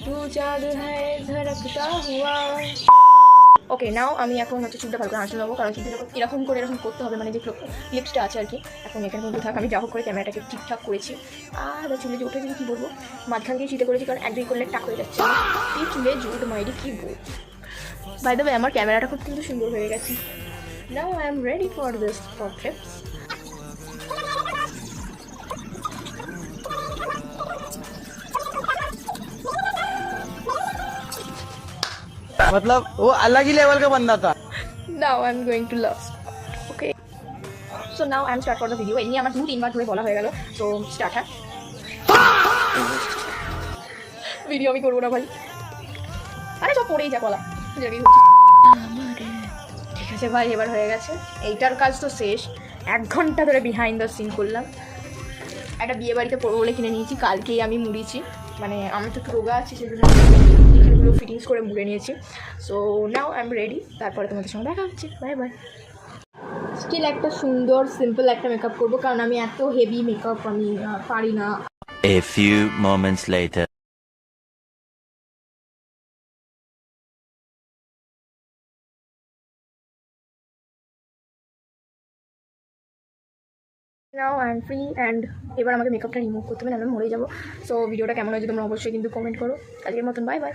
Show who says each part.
Speaker 1: तू जादू है धड़कता हुआ। ওকে নাও আমি এখন হচ্ছে চুলটা ভালো করে আঁচড়ে নেবো, কারণ চুলটা যখন এরকম করে এরকম করতে হবে, মানে যে লিপসটা আছে আর কি, এখন এখানে কিন্তু থাক। আমি যা হোক করে ক্যামেরাটাকে ঠিকঠাক করেছি। আর চুলে যে উঠেছে কী বলবো, মাঝখান দিয়ে চিটে করেছি, কারণ একদিন করলে টাক হয়ে যাচ্ছে। এই চুলে জুট মাইরি কী বল। বাই দ্য ওয়ে আমার ক্যামেরাটা খুব কিন্তু সুন্দর হয়ে গেছে। Now I am ready for this for TRIPS.
Speaker 2: मतलब वो अलग ही लेवल का बंदा था।
Speaker 1: Now I'm going to love. Okay. So now I'm start for the video. এই নিয়ে আমার 2-3 বার ধরে বলা হয়ে গেল। So start হ্যাঁ। ভিডিও আমি করবো না ভাই। আরে সব পড়েই যা বলা। ঠিক আছে ভাই, এবার হয়ে গেছে। এইটার কাজ তো শেষ। 1 ঘন্টা ধরে বিহাইন্ড দ্য সিন করলাম। একটা বিয়ে বাড়িতে পড়বো বলে কিনে নিয়েছি, কালকেই আমি মুড়িয়েছি। মানে আমি তো একটু রোগা আছি, সেজন্য এখানেগুলো ফিটিংস করে মুড়ে নিয়েছি। So now I am ready, তারপরে তোমাদের সঙ্গে দেখা হচ্ছে। Bye bye. স্টিল একটা সুন্দর সিম্পল একটা মেকআপ করবো, কারণ আমি এত হেভি মেকআপ আমি পারি না।
Speaker 3: A few moments later.
Speaker 1: Now I am free and এবার আমাকে মেকআপটা রিমুভ করতে হবে, নাহলে মরে যাবো। সো ভিডিওটা কেমন হয়েছে তোমরা অবশ্যই কিন্তু কমেন্ট করো। আজকের মতন বাই বাই।